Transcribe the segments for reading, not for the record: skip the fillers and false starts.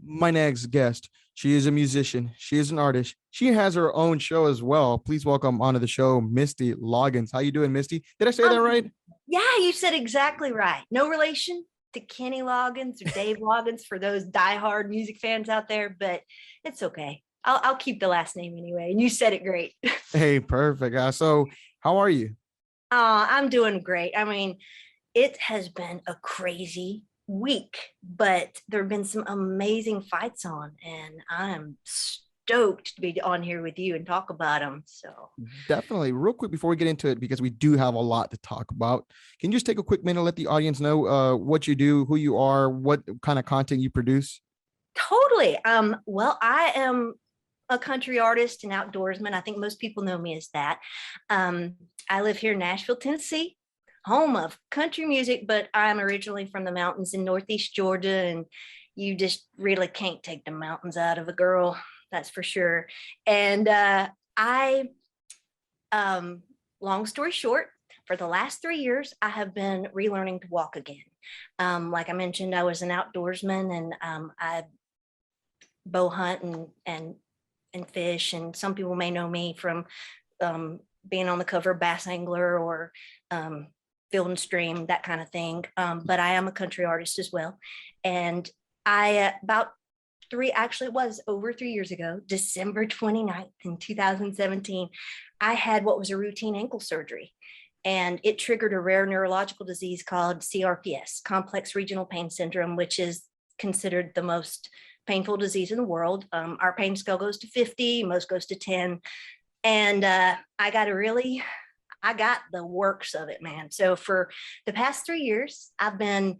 My next guest, she is a musician. She is an artist. She has her own show as well. Please welcome onto the show, Misty Loggins. How you doing, Misty? Did I say that Um, right? yeah, you said exactly right. No relation to Kenny Loggins or Dave Loggins for those diehard music fans out there, but it's okay. I'll keep the last name anyway. And you said it great. Hey, perfect. So, how are you? I'm doing great. I mean, it has been a crazy week, but there have been some amazing fights on, and I'm stoked to be on here with you and talk about them. So, Definitely. Real quick before we get into it, because we do have a lot to talk about. Can you just take a quick minute, let the audience know what you do, who you are, what kind of content you produce? totally. Well, I am a country artist and outdoorsman. I think most people know me as that. Um, I live here in Nashville, Tennessee, home of country music, but I'm originally from the mountains in Northeast Georgia, and you just really can't take the mountains out of a girl, that's for sure. And I, long story short, for the last 3 years, I have been relearning to walk again. Like I mentioned, I was an outdoorsman, and I bow hunt and fish. And some people may know me from being on the cover of Bass Angler or Field and Stream, that kind of thing. But I am a country artist as well. And I, about actually, it was over 3 years ago, December 29th in 2017, I had what was a routine ankle surgery. And it triggered a rare neurological disease called CRPS, complex regional pain syndrome, which is considered the most painful disease in the world. Our pain scale goes to 50, most goes to 10. And I got the works of it, man. So for the past 3 years, I've been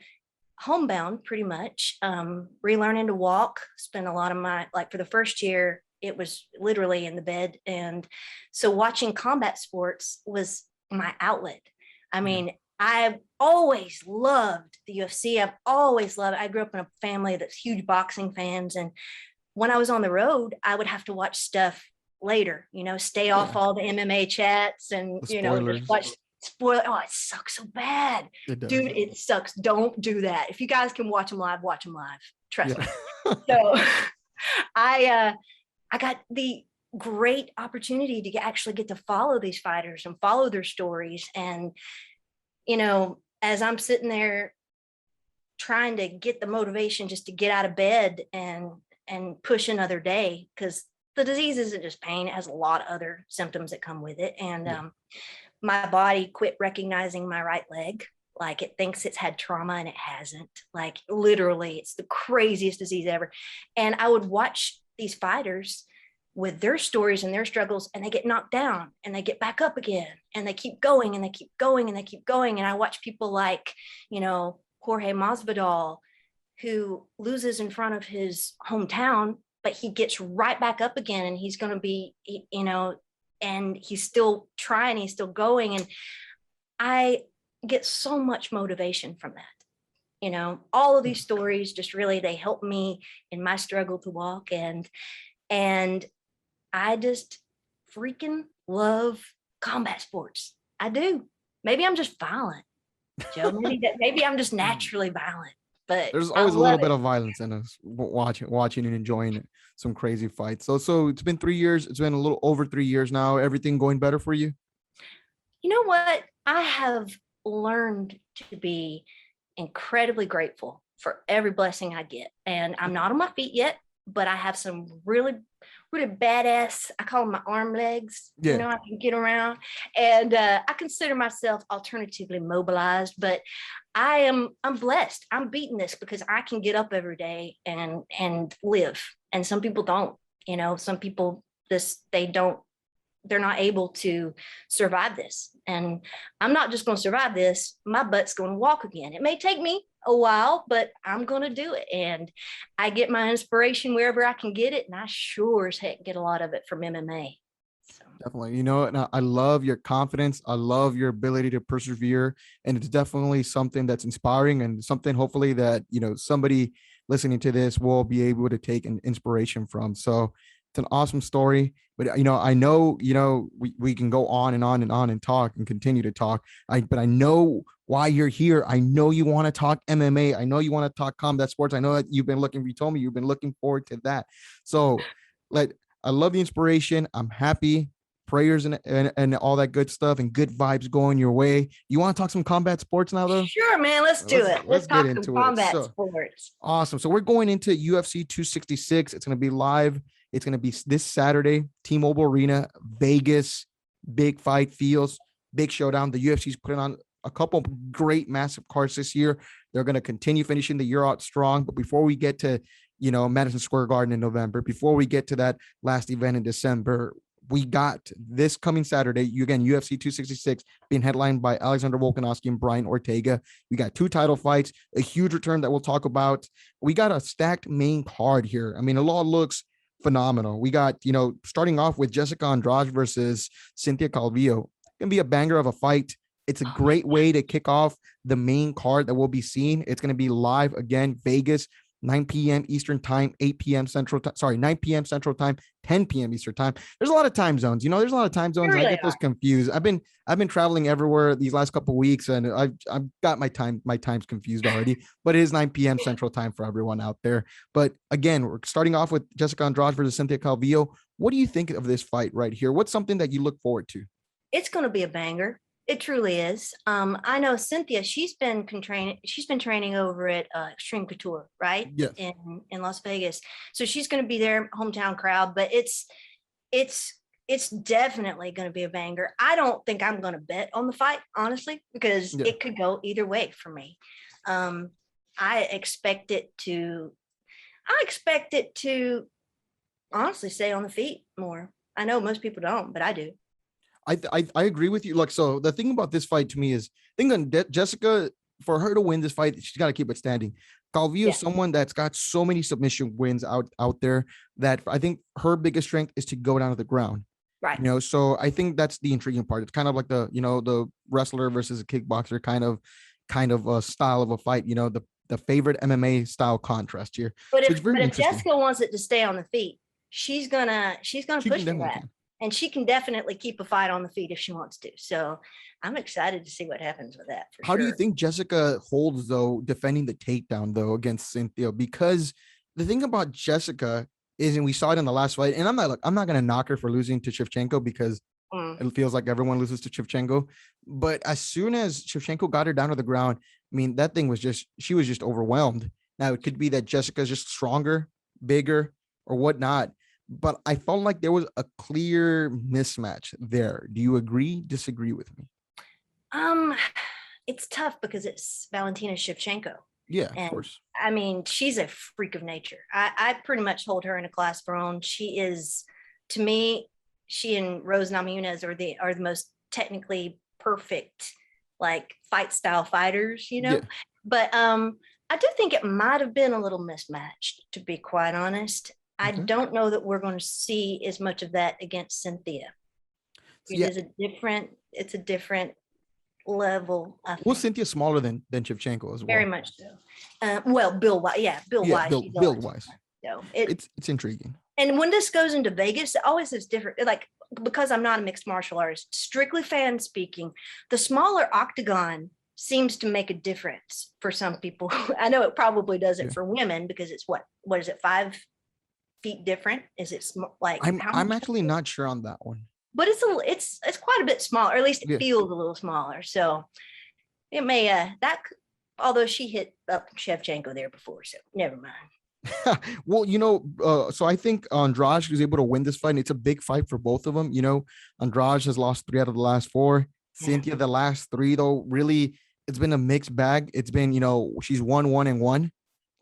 homebound pretty much, relearning to walk, spent a lot of my, like for the first year, it was literally in the bed. And so watching combat sports was my outlet. I Yeah. mean, I've always loved the UFC. I've always loved it. I grew up in a family that's huge boxing fans. And when I was on the road, I would have to watch stuff later, stay off Yeah. all the MMA chats and, The just spoilers. watch spoiler. Oh, it sucks so bad. It does. Dude, it sucks. Don't do that. If you guys can watch them live, watch them live. Trust Yeah. me. So I got the great opportunity to actually get to follow these fighters and follow their stories. And as I'm sitting there trying to get the motivation just to get out of bed and push another day, because the disease isn't just pain, it has a lot of other symptoms that come with it. And Yeah. my body quit recognizing my right leg. Like it thinks it's had trauma and it hasn't. Like literally, it's the craziest disease ever. And I would watch these fighters with their stories and their struggles, and they get knocked down and they get back up again and they keep going and they keep going and they keep going. And I watch people like, Jorge Masvidal, who loses in front of his hometown, but he gets right back up again, and he's going to be, and he's still trying, he's still going. And I get so much motivation from that. All of these stories just really, they help me in my struggle to walk. And I just freaking love combat sports. I do. Maybe I'm just violent, Joe. Maybe I'm just naturally violent, but There's I always a little love bit it. of violence in us watching and enjoying some crazy fights. So it's been 3 years. It's been a little over 3 years now. Everything going better for you? You know what? I have learned to be incredibly grateful for every blessing I get. And I'm not on my feet yet, but I have some really, really badass, I call them my arm legs. Yeah. I can get around. And I consider myself alternatively mobilized, but I'm blessed. I'm beating this because I can get up every day and live. And some people don't. Some people they're not able to survive this. And I'm not just going to survive this. My butt's going to walk again. It may take me a while, but I'm going to do it. And I get my inspiration wherever I can get it. And I sure as heck get a lot of it from MMA. So. Definitely. And I love your confidence. I love your ability to persevere. And it's definitely something that's inspiring and something hopefully that, somebody listening to this will be able to take an inspiration from. So It's an awesome story. But I know, we can go on and on and on and talk and continue to talk. But I know why you're here. I know you want to talk MMA. I know you want to talk combat sports. I know that you told me you've been looking forward to that. So like, I love the inspiration. I'm happy. Prayers and all that good stuff and good vibes going your way. You want to talk some combat sports now, though? Sure, man. Let's do it. Let's talk some combat sports. Awesome. So we're going into UFC 266. It's going to be live. It's going to be this Saturday, T-Mobile Arena, Vegas. Big fight feels, big showdown. The UFC's putting on a couple great massive cards this year. They're going to continue finishing the year out strong. But before we get to, Madison Square Garden in November, before we get to that last event in December, we got this coming Saturday, UFC 266 being headlined by Alexander Volkanovski and Brian Ortega. We got 2 title fights, a huge return that we'll talk about. We got a stacked main card here. I mean, it all looks phenomenal. We got, starting off with Jessica Andraj versus Cynthia Calvillo. Gonna be a banger of a fight. It's a great way to kick off the main card that we'll be seeing. It's going to be live again, Vegas, 9 p.m. Eastern time, 8 p.m. Central time. Sorry, 9 p.m. Central time, 10 p.m. Eastern time. There's a lot of time zones. There's a lot of time zones. Really I get those confused. I've been traveling everywhere these last couple of weeks, and I've got my times confused already. But it is 9 p.m. Central time for everyone out there. But again, we're starting off with Jessica Andrade versus Cynthia Calvillo. What do you think of this fight right here? What's something that you look forward to? It's going to be a banger. It truly is. I know Cynthia, she's been training over at Extreme Couture, right? Yes. In Las Vegas. So she's going to be their hometown crowd, but it's definitely going to be a banger. I don't think I'm going to bet on the fight, honestly, because it could go either way for me. I expect it to honestly stay on the feet more. I know most people don't, but I do. I agree with you. Look, so the thing about this fight to me is, I think on Jessica, for her to win this fight, she's got to keep it standing. Calvillo is someone that's got so many submission wins out there that I think her biggest strength is to go down to the ground. Right. So I think that's the intriguing part. It's kind of like the wrestler versus a kickboxer kind of a style of a fight. The favorite MMA style contrast here. But if Jessica wants it to stay on the feet, she's gonna push for that. And she can definitely keep a fight on the feet if she wants to. So I'm excited to see what happens with that. How do you think Jessica holds, though, defending the takedown, though, against Cynthia? Because the thing about Jessica is, and we saw it in the last fight, and I'm not going to knock her for losing to Shivchenko because it feels like everyone loses to Shivchenko. But as soon as Shivchenko got her down to the ground, I mean, that thing was she was just overwhelmed. Now, it could be that Jessica's just stronger, bigger, or whatnot. But I felt like there was a clear mismatch there. Do you agree, disagree with me? It's tough because it's Valentina Shivchenko. Yeah, of course. I mean, she's a freak of nature. I pretty much hold her in a class of her own. She is, to me, she and Rose Namajunas are the most technically perfect, like, fight style fighters, Yeah. But I do think it might have been a little mismatched, to be quite honest. I don't know that we're going to see as much of that against Cynthia. It's a different level. Well, Cynthia's smaller than Shivchenko as well. Very much so. Build-wise. Build-wise. So it's intriguing. And when this goes into Vegas, it always is different. Like, because I'm not a mixed martial artist, strictly fan speaking, the smaller octagon seems to make a difference for some people. I know it probably doesn't for women because it's what is it, 5 feet different? Is it like I'm actually not sure on that one, but it's quite a bit smaller, or at least it feels a little smaller. So it may although she hit up Shevchenko there before, so never mind. Well, so I think Andraj was able to win this fight, and it's a big fight for both of them. Andraj has lost 3 out of the last 4. Cynthia, the last 3, though, really, it's been a mixed bag. It's been, she's 1-1-1.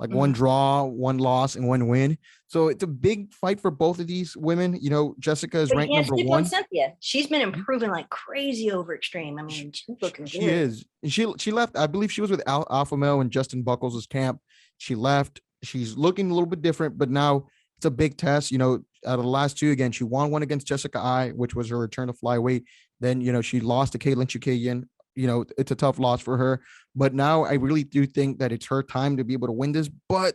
Like 1 draw, 1 loss, and 1 win. So it's a big fight for both of these women. Jessica is ranked number 1. Cynthia. She's been improving like crazy over Extreme. I mean, she's looking good. She is. And she left. I believe she was with Alpha Male and Justin Buchholz's camp. She left. She's looking a little bit different, but now it's a big test. Out of the last 2, again, she won 1 against Jessica I, which was her return to flyweight. Then, she lost to Caitlin Chukagian. It's a tough loss for her, but now I really do think that it's her time to be able to win this. But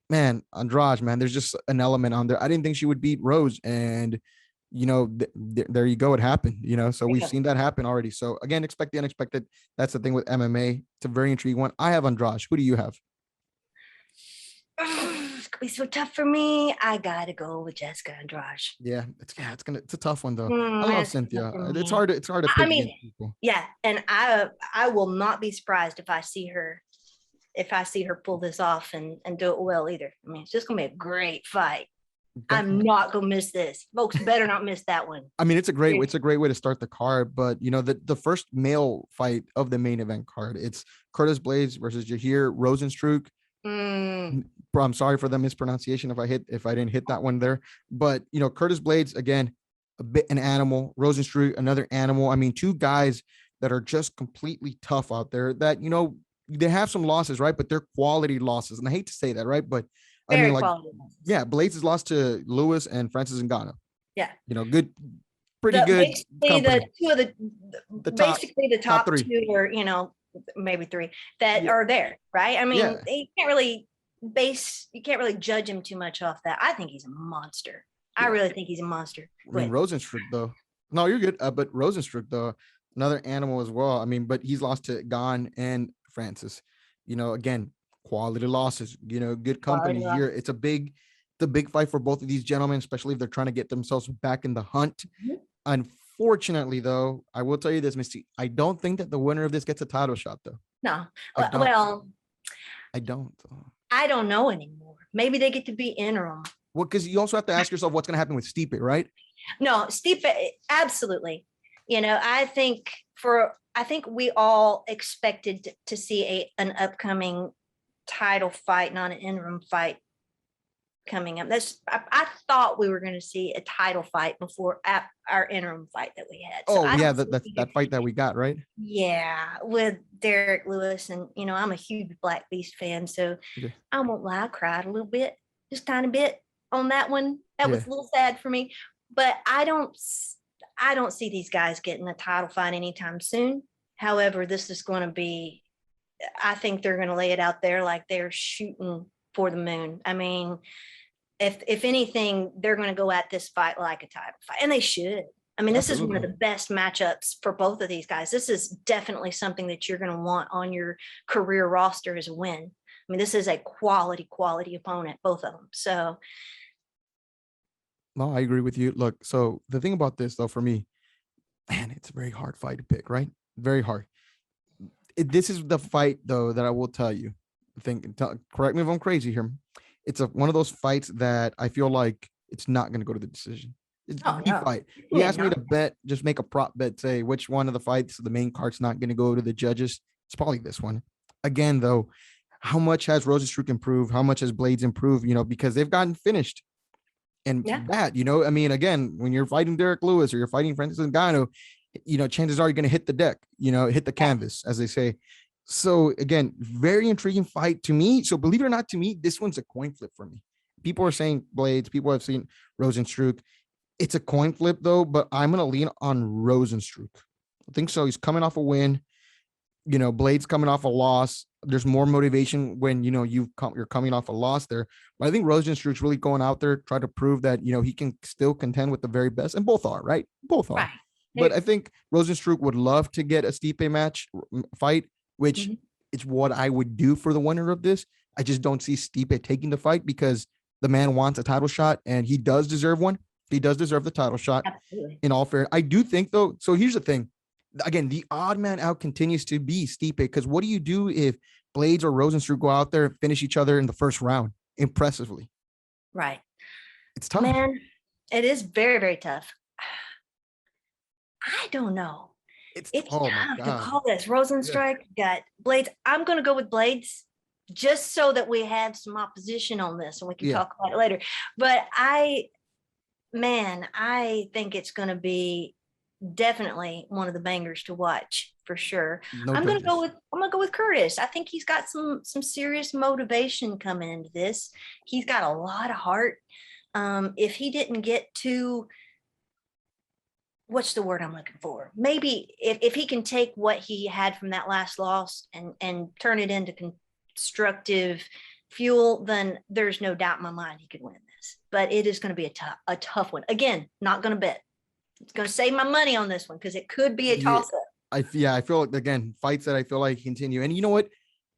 man, Andraj, man, there's just an element on there. I didn't think she would beat Rose, and there you go. It happened. So we've seen that happen already. So again, expect the unexpected. That's the thing with MMA. It's a very intriguing one. I have Andraj. Who do you have? It's gonna be so tough for me. I gotta go with Jessica Andrade. Yeah, it's a tough one though. I love Cynthia. It's hard to I pick mean, people. yeah, and I will not be surprised if I see her pull this off and do it well either. I mean, it's just gonna be a great fight. Definitely. I'm not gonna miss this. Folks better not miss that one. I mean, it's a great way to start the card, but the first male fight of the main event card, it's Curtis Blades versus Jahir Rosenstrok. I'm sorry for the mispronunciation if I didn't hit that one there, but Curtis Blades, again, a bit an animal. Rosenstrok, another animal. I mean, two guys that are just completely tough out there that they have some losses, right? But they're quality losses, and I hate to say that, right? But I mean, like, yeah, Blades has lost to Lewis and Francis Ngannou. Yeah, good, pretty good. Basically, the two of the top three. two, or maybe three that are there, right? I mean, you can't really judge him too much off that. I think he's a monster. I really think he's a monster. I mean, Rosenstrok though. No, you're good. But Rosenstrok though, another animal as well. I mean, but he's lost to Gane and Francis. Again, quality losses. Good company here. It's a big fight for both of these gentlemen, especially if they're trying to get themselves back in the hunt. Mm-hmm. Unfortunately, though, I will tell you this, Misty. I don't think that the winner of this gets a title shot, though. No. I don't. I don't know anymore. Maybe they get to be interim. Well, because you also have to ask yourself what's going to happen with Stipe, right? No, Stipe, absolutely. I think we all expected to see an upcoming title fight, not an interim fight coming up. I thought we were going to see a title fight before our interim fight that we had. So that fight that we got, right? Yeah, with Derek Lewis, and I'm a huge Black Beast fan, so I won't lie, I cried a little bit, just a tiny bit on that one. That was a little sad for me, but I don't see these guys getting a title fight anytime soon. However, this is going to be, I think they're going to lay it out there like they're shooting for the moon. I mean, if anything, they're going to go at this fight like a title fight, and they should. I mean, this is one of the best matchups for both of these guys. This is definitely something that you're going to want on your career roster as a win. I mean, this is a quality opponent, both of them. So. No, I agree with you. Look, so the thing about this, though, for me, man, it's a very hard fight to pick, right? Very hard. This is the fight, though, that I will tell you. Correct me if I'm crazy here. It's one of those fights that I feel like it's not going to go to the decision. It's a fight. You asked me to bet, just make a prop bet, say which one of the fights, the main card's not going to go to the judges. It's probably this one. Again, though, how much has Rosenstrok improved? How much has Blades improved? Because they've gotten finished. And that, I mean, again, when you're fighting Derek Lewis or you're fighting Francis Ngannou, chances are you're going to hit the deck, hit the canvas, as they say. So again, very intriguing fight to me. So believe it or not, to me, this one's a coin flip for me. People are saying Blades. People have seen Rosenstrok. It's a coin flip though, but I'm going to lean on Rosenstrok. I think so. He's coming off a win. Blades coming off a loss. There's more motivation when, you're coming off a loss there. But I think Rosenstrok's really going out there, try to prove that, he can still contend with the very best. And both are, right? Both are. Right. But I think Rosenstrok would love to get a Stipe fight, which is what I would do for the winner of this. I just don't see Stipe taking the fight because the man wants a title shot and he does deserve one. He does deserve the title shot. Absolutely. In all fairness. I do think, though, so here's the thing. Again, the odd man out continues to be Stipe, because what do you do if Blades or Rosenstrok go out there and finish each other in the first round impressively? Right. It's tough. Man, it is very, very tough. I don't know. It's tough to call this. Rosenstrok got Blades. I'm going to go with Blades just so that we have some opposition on this and we can talk about it later. But I think it's going to be definitely one of the bangers to watch for sure. I'm going to go with Curtis. I think he's got some serious motivation coming into this. He's got a lot of heart. If he didn't get to, what's the word I'm looking for? Maybe if he can take what he had from that last loss and turn it into constructive fuel, then there's no doubt in my mind he could win this. But it is going to be a tough one. Again, not going to bet. It's going to save my money on this one because it could be a toss-up. I feel like, again, fights that I feel like continue. And you know what?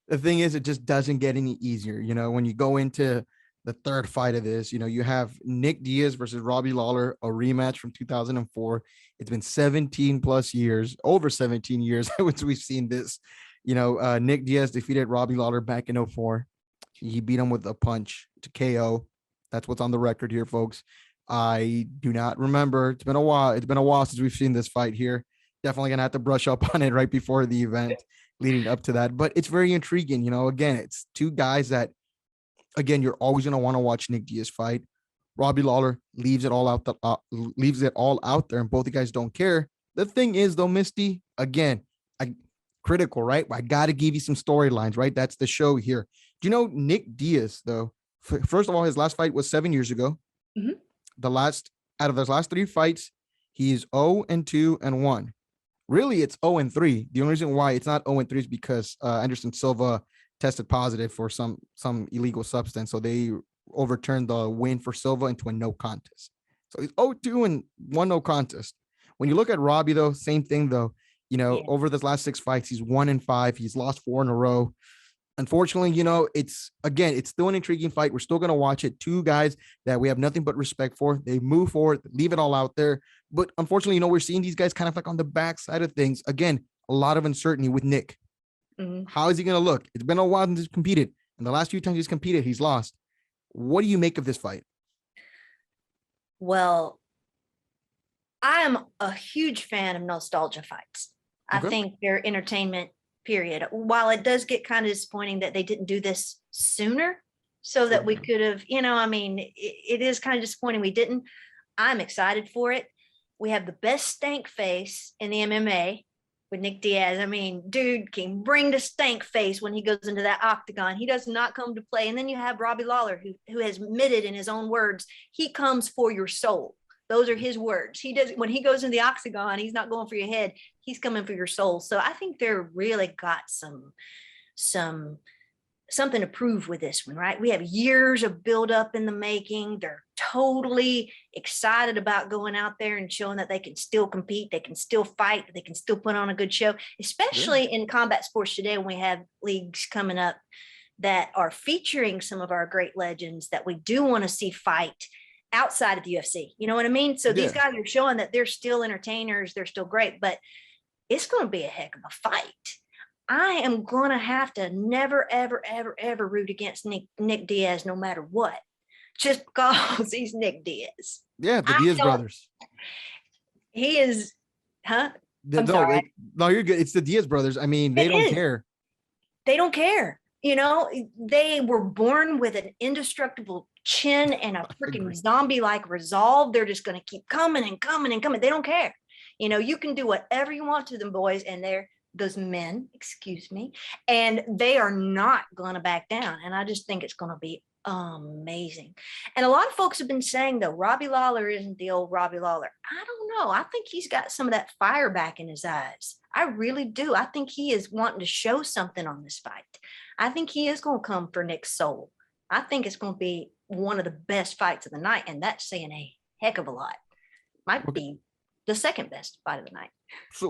The thing is, it just doesn't get any easier. You know, when you go into the third fight of this, you know, you have Nick Diaz versus Robbie Lawler, a rematch from 2004. It's been 17 plus years, over 17 years since we've seen this. You know, Nick Diaz defeated Robbie Lawler back in 04. He beat him with a punch to KO. That's what's on the record here, folks. I do not remember. It's been a while. It's been a while since we've seen this fight here. Definitely gonna have to brush up on it right before the event leading up to that. But it's very intriguing. You know, again, it's two guys that, again, you're always gonna want to watch Nick Diaz fight. Robbie Lawler leaves it all out. Leaves it all out there, and both the guys don't care. The thing is, though, Misty, again, critical, right? I got to give you some storylines, right? That's the show here. Do you know Nick Diaz, though? First of all, his last fight was 7 years ago. Mm-hmm. Out of those last 3 fights, he's 0-2-1. Really, it's 0-3. The only reason why it's not 0-3 is because Anderson Silva tested positive for some illegal substance, so they overturned the win for Silva into a no contest. So he's 0-2-1, no contest. When you look at Robbie, though, same thing, though. You know, over this last 6 fights, he's 1-5. He's lost 4 in a row. Unfortunately, you know, it's still an intriguing fight. We're still going to watch it. 2 guys that we have nothing but respect for. They move forward, leave it all out there. But unfortunately, you know, we're seeing these guys kind of like on the backside of things. Again, a lot of uncertainty with Nick. Mm-hmm. How is he going to look? It's been a while since he's competed. And the last few times he's competed, he's lost. What do you make of this fight? Well, I am a huge fan of nostalgia fights. Okay. I think they're entertainment, period. While it does get kind of disappointing that they didn't do this sooner so that we could have, you know, I mean, it is kind of disappointing we didn't. I'm excited for it. We have the best stank face in the MMA with Nick Diaz. I mean, dude can bring the stank face when he goes into that octagon. He does not come to play. And then you have Robbie Lawler, who has admitted in his own words, he comes for your soul. Those are his words. He does, when he goes in the octagon, he's not going for your head. He's coming for your soul. So I think they're really got something to prove with this one, right? We have years of buildup in the making. They're totally excited about going out there and showing that they can still compete. They can still fight. They can still put on a good show, especially in combat sports today when we have leagues coming up that are featuring some of our great legends that we do want to see fight outside of the UFC. You know what I mean? So these guys are showing that they're still entertainers. They're still great, but it's going to be a heck of a fight. I am going to have to never, ever, ever, ever root against Nick Diaz, no matter what, just because he's Nick Diaz. Yeah, the Diaz brothers. He is, huh? No, you're good. It's the Diaz brothers. I mean, they don't care. They don't care. You know, they were born with an indestructible chin and a freaking zombie-like resolve. They're just going to keep coming and coming and coming. They don't care. You know, you can do whatever you want to them boys, and those men, excuse me, and they are not going to back down. And I just think it's going to be amazing. And a lot of folks have been saying, though, Robbie Lawler isn't the old Robbie Lawler. I don't know. I think he's got some of that fire back in his eyes. I really do. I think he is wanting to show something on this fight. I think he is going to come for Nick's soul. I think it's going to be one of the best fights of the night, and that's saying a heck of a lot. Might be the second best fight of the night. So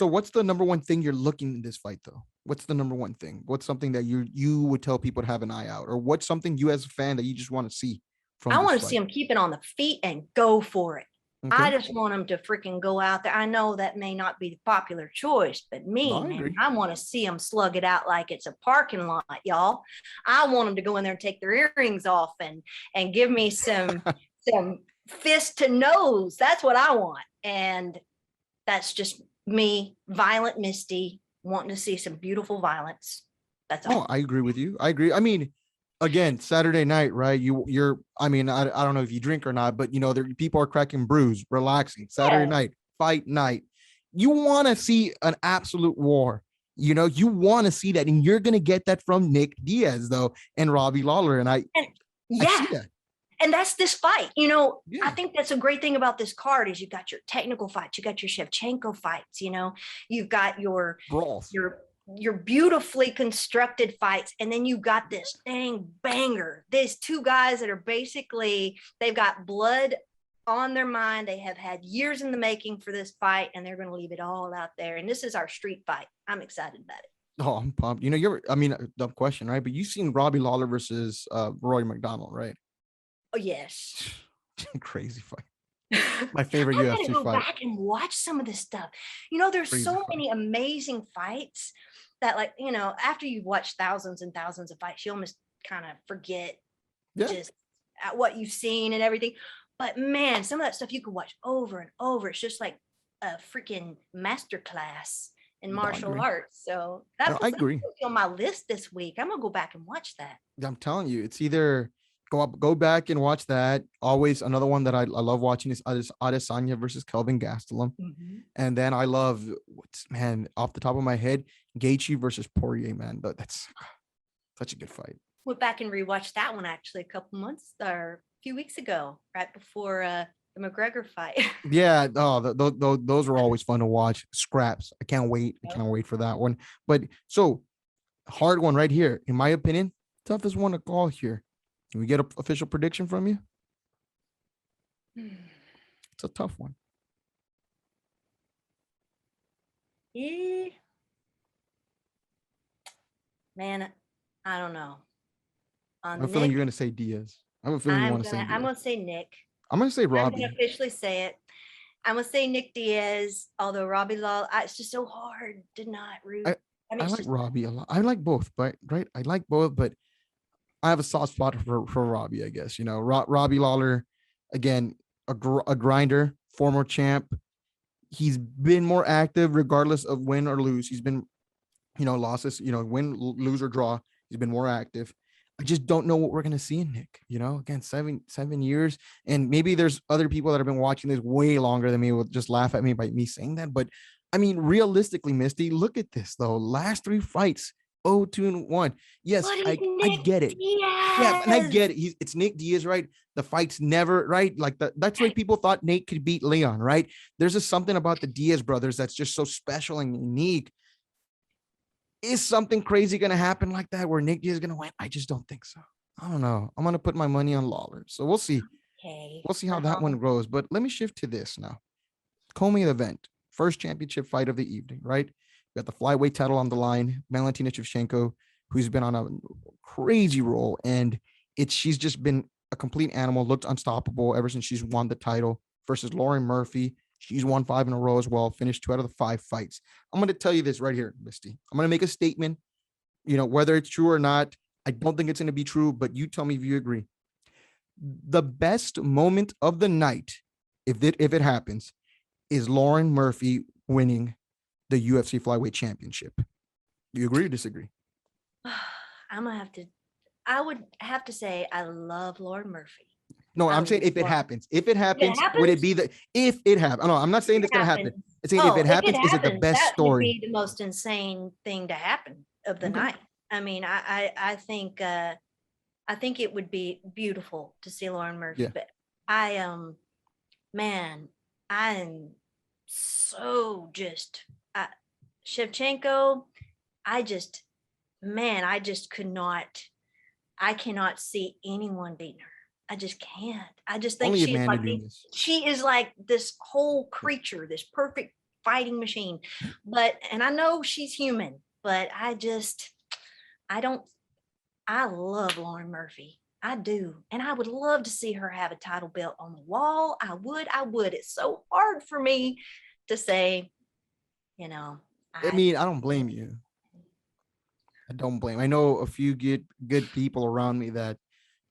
what's the number one thing you're looking in this fight, though? What's the number one thing? What's something that you would tell people to have an eye out, or what's something you as a fan that you just want to see from I want to see him keep it on the feet and go for it. Okay. I just want him to freaking go out there. I know that may not be the popular choice, but I want to see him slug it out like it's a parking lot, y'all. I want him to go in there and take their earrings off and give me some fist to nose. That's what I want. And that's just me, violent Misty, wanting to see some beautiful violence. That's all. Oh, I agree with you. I agree. I mean, again, Saturday night, right? I don't know if you drink or not, but you know, people are cracking brews, relaxing. Saturday night, fight night. You want to see an absolute war. You know, you want to see that, and you're going to get that from Nick Diaz, though, and Robbie Lawler. I see that. And that's this fight. You know, I think that's a great thing about this card is you've got your technical fights, you got your Shevchenko fights, you know, you've got your brawls. your beautifully constructed fights, and then you got this dang banger. These two guys that are basically, they've got blood on their mind. They have had years in the making for this fight, and they're going to leave it all out there. And this is our street fight. I'm excited about it. Oh, I'm pumped. Dumb question, right? But you've seen Robbie Lawler versus Roy McDonald, right? Oh, yes. Crazy fight. My favorite I gotta UFC go fight. back and watch some of this stuff. There's Crazy so fight. many amazing fights that, like, after you've watched thousands and thousands of fights, you almost kind of forget just what you've seen and everything. But man, some of that stuff you could watch over and over. It's just like a freaking masterclass in martial arts. So that's I agree. on my list this week. I'm gonna go back and watch that. I'm telling you, it's either go back and watch that. Always another one that I love watching is Sonya versus Kelvin Gastelum. Mm-hmm. And then I love, off the top of my head, Gaethje versus Poirier, man. That's such a good fight. Went back and rewatched that one actually a couple months or a few weeks ago, right before the McGregor fight. Yeah, those were always fun to watch. Scraps. I can't wait. I can't wait for that one. But so hard one right here, in my opinion. Toughest one to call here. Can we get an official prediction from you? It's a tough one. Yeah. Man, I don't know. I have a feeling you're going to say Diaz. I have a feeling you want to say Diaz. I'm going to say Nick. I'm going to say Robbie. I'm going to officially say it. I'm going to say Nick Diaz, although Robbie Lawler, it's just so hard to not root. I like Robbie a lot. I like both, but right? I like both, but I have a soft spot for Robbie, I guess. Robbie Lawler, again, a grinder, former champ. He's been more active regardless of win or lose. He's been, losses, win, lose or draw. He's been more active. I just don't know what we're going to see in Nick, again, 7 years. And maybe there's other people that have been watching this way longer than me will just laugh at me by me saying that. But I mean, realistically, Misty, look at this though. Last 3 fights, 0-2-1. Yes, I get it. Diaz. Yeah, and I get it. It's Nick Diaz, right? The fight's never right. Like that's why people thought Nate could beat Leon, right? There's just something about the Diaz brothers that's just so special and unique. Is something crazy going to happen like that where Nick Diaz is going to win? I just don't think so. I don't know. I'm going to put my money on Lawler. So we'll see. Okay. We'll see how that one goes. But let me shift to this now. Co-main event. First championship fight of the evening, right? We got the flyweight title on the line. Valentina Shivchenko, who's been on a crazy roll. And she's just been a complete animal, looked unstoppable ever since she's won the title, versus Lauren Murphy. She's won 5 in a row as well, finished 2 out of the 5 fights. I'm going to tell you this right here, Misty. I'm going to make a statement, whether it's true or not. I don't think it's going to be true, but you tell me if you agree. The best moment of the night, if it happens, is Lauren Murphy winning the UFC flyweight championship. Do you agree or disagree? I would have to say I love Lauren Murphy. No, I'm saying if it happens. If it happens, would it be if it happens? No, I'm not saying it's going to happen. I'm saying if it happens, is it the best story? That would be the most insane thing to happen of the night. I mean, I think it would be beautiful to see Lauren Murphy, but I am so just Shivchenko. I cannot see anyone beating her. I just can't. I just think she is like this whole creature, this perfect fighting machine. And I know she's human, but I love Lauren Murphy. I do. And I would love to see her have a title belt on the wall. I would. It's so hard for me to say, I don't blame you. I don't blame. I know a few good people around me that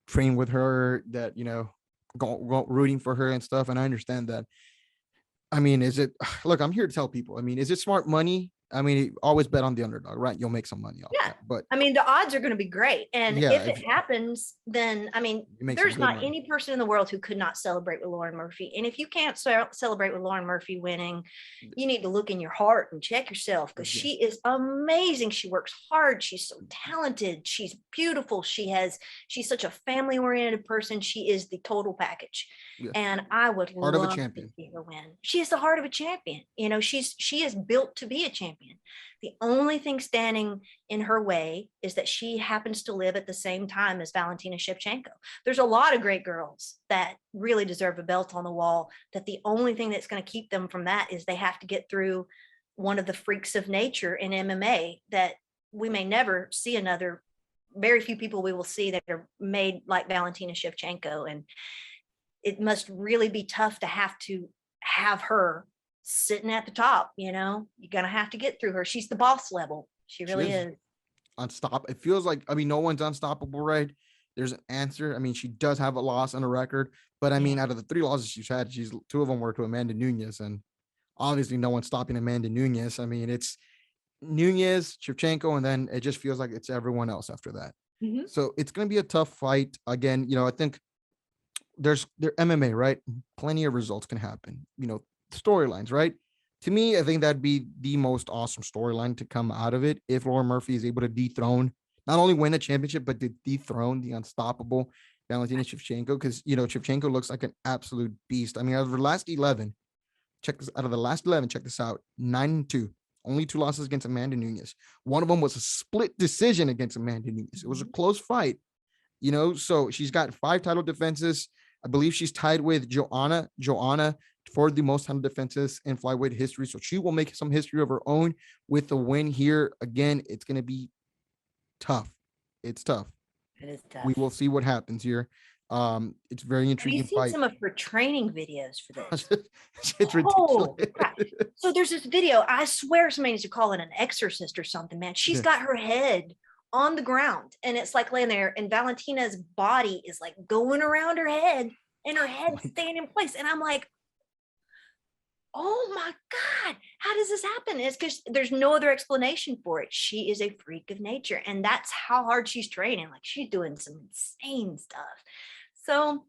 train with her, that go rooting for her and stuff, and I understand that. I mean, look, I'm here to tell people, is it smart money? Always bet on the underdog, right? You'll make some money off that. But the odds are going to be great. And if it happens, then, there's not any person in the world who could not celebrate with Lauren Murphy. And if you can't celebrate with Lauren Murphy winning, you need to look in your heart and check yourself, because she is amazing. She works hard. She's so talented. She's beautiful. She's such a family-oriented person. She is the total package. Yeah. And I would love to see her win. She has the heart of a champion. She is built to be a champion. champion. The only thing standing in her way is that she happens to live at the same time as Valentina Shivchenko. There's a lot of great girls that really deserve a belt on the wall, that the only thing that's going to keep them from that is they have to get through one of the freaks of nature in MMA that we may never see another. Very few people we will see that are made like Valentina Shivchenko. And it must really be tough to have her sitting at the top. You're going to have to get through her. She's the boss level. She really is. Unstoppable. It feels like, no one's unstoppable, right? There's an answer. She does have a loss on a record, but out of the 3 losses she's had, two of them were to Amanda Nunes, and obviously no one's stopping Amanda Nunes. It's Nunes, Shevchenko, and then it just feels like it's everyone else after that. Mm-hmm. So it's going to be a tough fight. Again, I think they're MMA, right? Plenty of results can happen. Storylines, right? To me, I think that'd be the most awesome storyline to come out of it if Lauren Murphy is able to dethrone, not only win a championship, but to dethrone the unstoppable Valentina Shevchenko, because Shevchenko looks like an absolute beast. Out of the last 11, check this out: 9-2. Only 2 losses against Amanda Nunes. One of them was a split decision against Amanda Nunes. It was a close fight, so she's got 5 title defenses. I believe she's tied with Joanna for the most title defenses in flyweight history. So she will make some history of her own with the win here. Again, it's going to be tough. It's tough. It is tough. We will see what happens here. It's very intriguing. Have you seen some of her training videos for this? It's ridiculous. So there's this video. I swear somebody needs to call it an exorcist or something, man. She's got her head on the ground and it's like laying there, and Valentina's body is like going around her head and her head staying in place. And I'm like, oh my God, how does this happen? It's because there's no other explanation for it. She is a freak of nature, and that's how hard she's training. Like, she's doing some insane stuff. So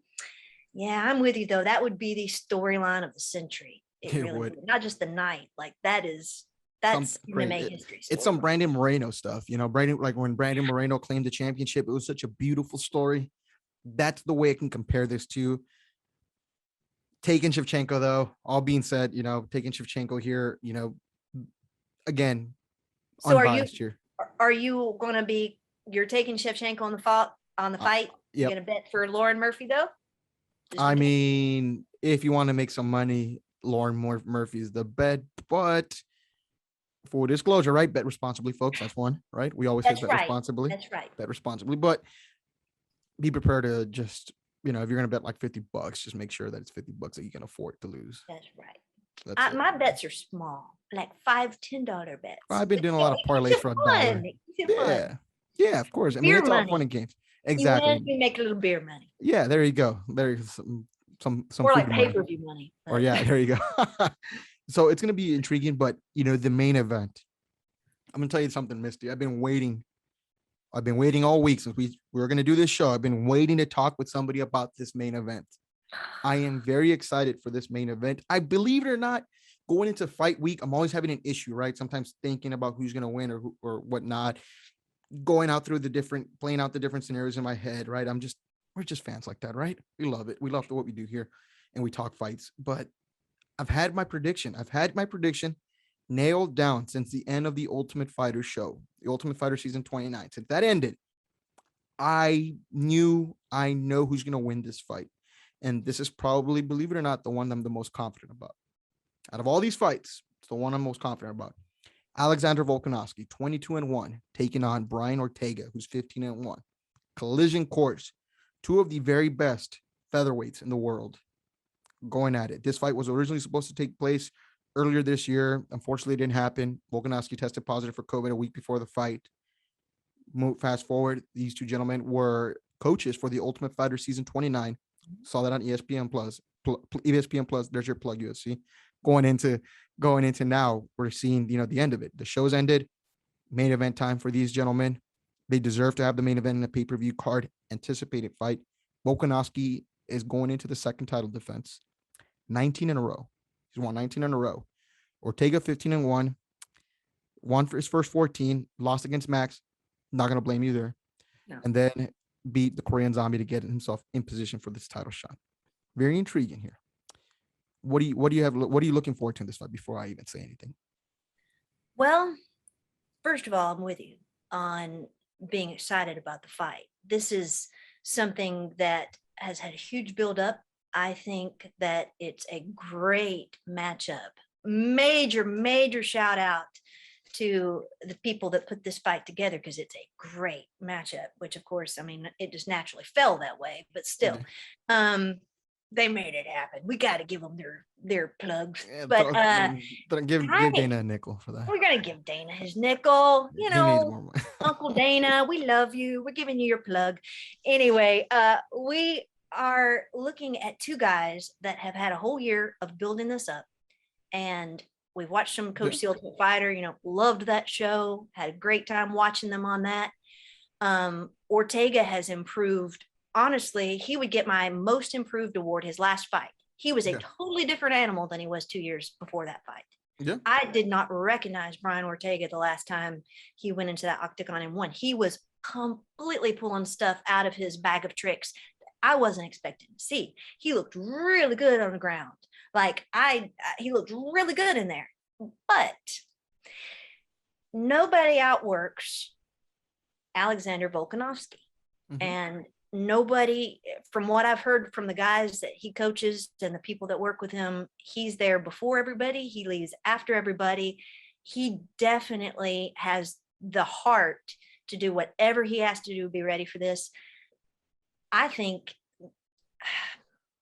yeah, I'm with you though. That would be the storyline of the century. It really would. Not just the night. Like, that's MMA history. It's some Brandon Moreno stuff, Brandon, like when Brandon Moreno claimed the championship, it was such a beautiful story. That's the way I can compare this to. Taking Shevchenko, though, all being said, taking Shevchenko here, again, so unbiased here. Are you going to be, you're taking Shevchenko on the fight? Yep. You're going to bet for Lauren Murphy, though? If you want to make some money, Lauren Murphy is the bet, but full disclosure, right? Bet responsibly, folks. That's one, right? We always say bet responsibly. That's right. Bet responsibly, but be prepared to just, if you're going to bet like $50, just make sure that it's $50 that you can afford to lose. That's right. My bets are small, like $5-10 bets. I've been doing a lot of parlays for $1. Yeah, of course. It's all fun and games. Exactly. You make a little beer money. Yeah, there you go. There's some or like pay-per-view money. Or yeah, there you go. So it's gonna be intriguing, but the main event. I'm gonna tell you something, Misty. I've been waiting all week since we were gonna do this show. I've been waiting to talk with somebody about this main event. I am very excited for this main event. I believe it or not, going into fight week, I'm always having an issue, right? Sometimes thinking about who's gonna win or whatnot. Going out through playing out the different scenarios in my head, right? We're just fans like that, right? We love it. We love what we do here, and we talk fights. But I've had my prediction nailed down since the end of the Ultimate Fighter show, the Ultimate Fighter season 29. Since that ended, I know who's going to win this fight. And this is probably, believe it or not, the one I'm the most confident about. Out of all these fights, it's the one I'm most confident about. Alexander Volkanovski, 22-1, taking on Brian Ortega, who's 15-1. Collision course, 2 of the very best featherweights in the world going at it. This fight was originally supposed to take place earlier this year. Unfortunately, it didn't happen. Volkanovski tested positive for COVID a week before the fight. Fast forward, these 2 gentlemen were coaches for the Ultimate Fighter season 29. Saw that on ESPN Plus. ESPN Plus, there's your plug, UFC. Going into now, we're seeing, the end of it. The show's ended. Main event time for these gentlemen. They deserve to have the main event in a pay-per-view card. Anticipated fight. Volkanovski is going into the second title defense. 19 in a row. He's won 19 in a row. Ortega, 15-1. Won for his first 14. Lost against Max. Not going to blame you there. No. And then beat the Korean Zombie to get himself in position for this title shot. Very intriguing here. What are you looking forward to in this fight before I even say anything? Well, first of all, I'm with you on being excited about the fight. This is something that has had a huge buildup. I think that it's a great matchup. Major, major shout out to the people that put this fight together because it's a great matchup, which of course, I mean, it just naturally fell that way, but still, they made it happen. We got to give them their plugs. Yeah, But give Dana a nickel for that. we're gonna give Dana his nickel. You He needs know, more money. Uncle Dana, we love you. We're giving you your plug. Anyway, we are looking at two guys that have had a whole year of building this up, and we've watched them coach the Ultimate Fighter. You know, loved that show. Had a great time watching them on that. Ortega has improved. Honestly, he would get my most improved award his last fight. He was a totally different animal than he was 2 years before that fight. Yeah. I did not recognize Brian Ortega the last time he went into that octagon and won. He was completely pulling stuff out of his bag of tricks I wasn't expecting to see. He looked really good on the ground. Like he looked really good in there. But nobody outworks Alexander Volkanovski. Mm-hmm. And nobody, from what I've heard from the guys that he coaches and the people that work with him, he's there before everybody. He leaves after everybody. He definitely has the heart to do whatever he has to do to be ready for this. I think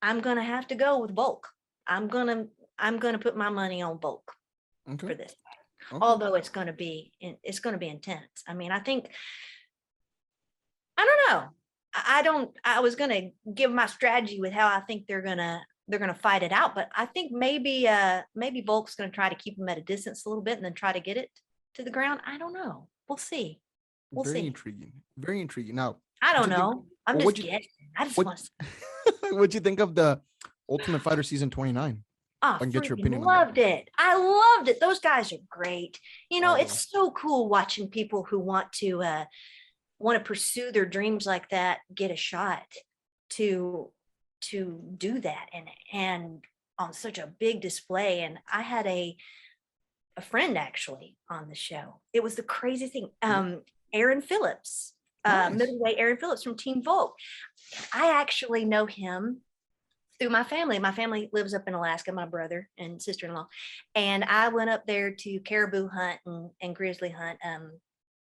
I'm going to have to go with Volk. I'm going to put my money on Volk for this. Okay. Although it's going to be intense. I mean, I don't know. I was going to give my strategy with how I think they're going to fight it out, but I think maybe Volk's going to try to keep him at a distance a little bit and then try to get it to the ground. I don't know. We'll see. Very intriguing. Very intriguing. Now, I don't know. I'm just guessing. I just want to. What'd you think of the Ultimate Fighter season 29? I get your opinion. Loved it. I loved it. Those guys are great. You know, it's so cool watching people who want to pursue their dreams like that get a shot to do that and on such a big display. And I had a friend actually on the show. It was the craziest thing. Aaron Phillips, nice. Middleweight Aaron Phillips from Team Volk. I actually know him through my family. My family lives up in Alaska, my brother and sister-in-law. And I went up there to caribou hunt and grizzly hunt a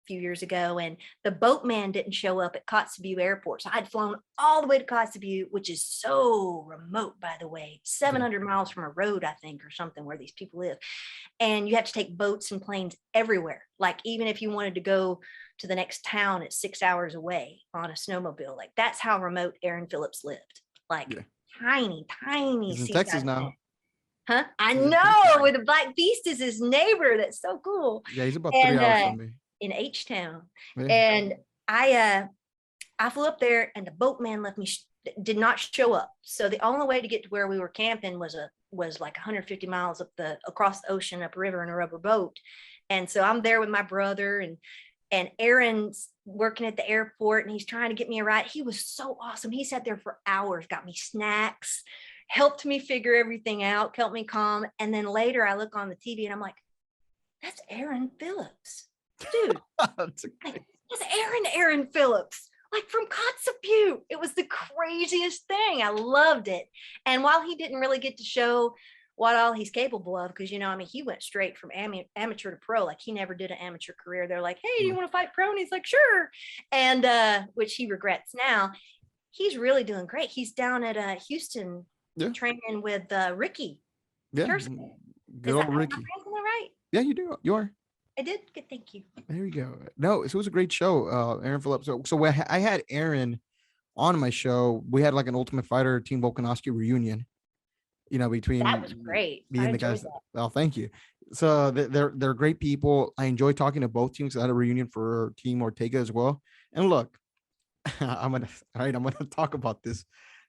few years ago, and the boatman didn't show up at Kotzebue Airport. So I'd flown all the way to Kotzebue, which is so remote, by the way, 700 miles from a road, I think, or something where these people live. And you have to take boats and planes everywhere. Like even if you wanted to go to the next town, it's 6 hours away on a snowmobile. Like that's how remote Aaron Phillips lived. Like tiny. He's in Texas now. Huh? I know, where the Black Beast is his neighbor. That's so cool. Yeah, he's about 3 hours from me. In H-Town. And I flew up there and the boatman did not show up. So the only way to get to where we were camping was like 150 miles across the ocean, up a river in a rubber boat. And so I'm there with my brother and Aaron's working at the airport and he's trying to get me a ride. He was so awesome. He sat there for hours, got me snacks, helped me figure everything out, kept me calm. And then later I look on the TV and I'm like, that's Aaron Phillips. Dude, that's Aaron Phillips, like from Kotzebue. It was the craziest thing. I loved it. And while he didn't really get to show what all he's capable of, because, you know, I mean, he went straight from amateur to pro. Like he never did an amateur career. They're like, hey, do you want to fight pro? And he's like, sure. And which he regrets now. He's really doing great. He's down at Houston training with Ricky. Yeah. Good old Ricky. Am I right? Yeah, you do. You are. I did. Good. Thank you. There you go. No, it was a great show. Aaron Phillips. So I had Aaron on my show. We had like an Ultimate Fighter Team Volkanovski reunion, you know, between that was great. Me and the guys. Oh, thank you. So they're great people. I enjoy talking to both teams. I had a reunion for Team Ortega as well. And look, I'm gonna talk about this.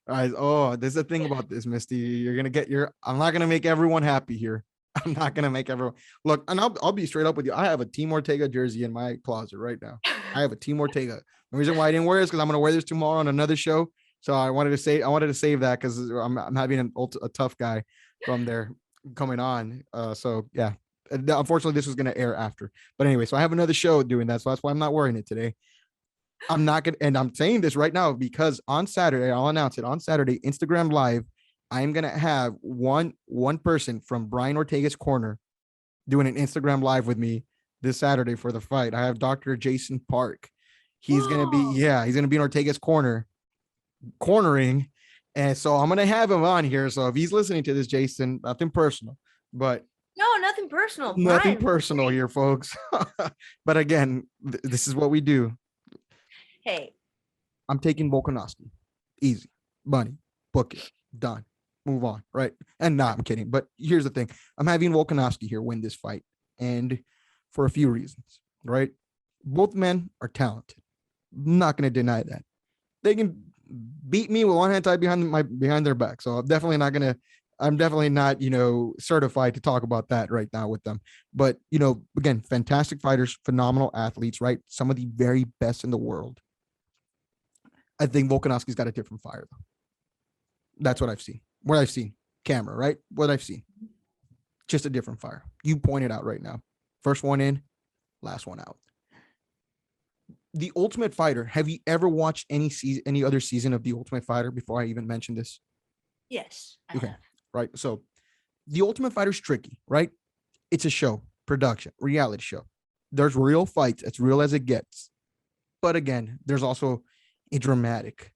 All right. Oh, there's a thing about this, Misty. I'm not gonna make everyone happy here. I'm not gonna make everyone look, and I'll be straight up with you. I have a Team Ortega jersey in my closet right now. I have a Team Ortega. The reason why I didn't wear it is because I'm gonna wear this tomorrow on another show. So I wanted to save that because I'm having a tough guy from there coming on. So yeah, Unfortunately, this was going to air after. But anyway, so I have another show doing that. So that's why I'm not wearing it today. I'm not going to, and I'm saying this right now because on Saturday, I'll announce it on Saturday, Instagram Live, I'm going to have one person from Brian Ortega's corner doing an Instagram Live with me this Saturday for the fight. I have Dr. Jason Park. He's going to be, he's going to be in Ortega's cornering. And so I'm going to have him on here. So if he's listening to this, Jason, nothing personal, but no, nothing personal. Nothing personal here, folks. But again, this is what we do. Hey, I'm taking Volkanovski. Easy. Money. Book it. Done. Move on. Right. And nah, I'm kidding. But here's the thing. I'm having Volkanovski here win this fight. And for a few reasons, right? Both men are talented. I'm not going to deny that. They can beat me with one hand tied behind their back. So I'm definitely not, certified to talk about that right now with them. But, again, fantastic fighters, phenomenal athletes, right? Some of the very best in the world. I think Volkanovski's got a different fire, though. That's what I've seen. What I've seen. Camera, right? What I've seen. Just a different fire. You pointed out right now. First one in, last one out. The Ultimate Fighter. Have you ever watched any other season of The Ultimate Fighter before I even mentioned this? Yes. Okay. Right. So The Ultimate Fighter is tricky, right? It's a show, production, reality show. There's real fights, as real as it gets. But again, there's also a dramatic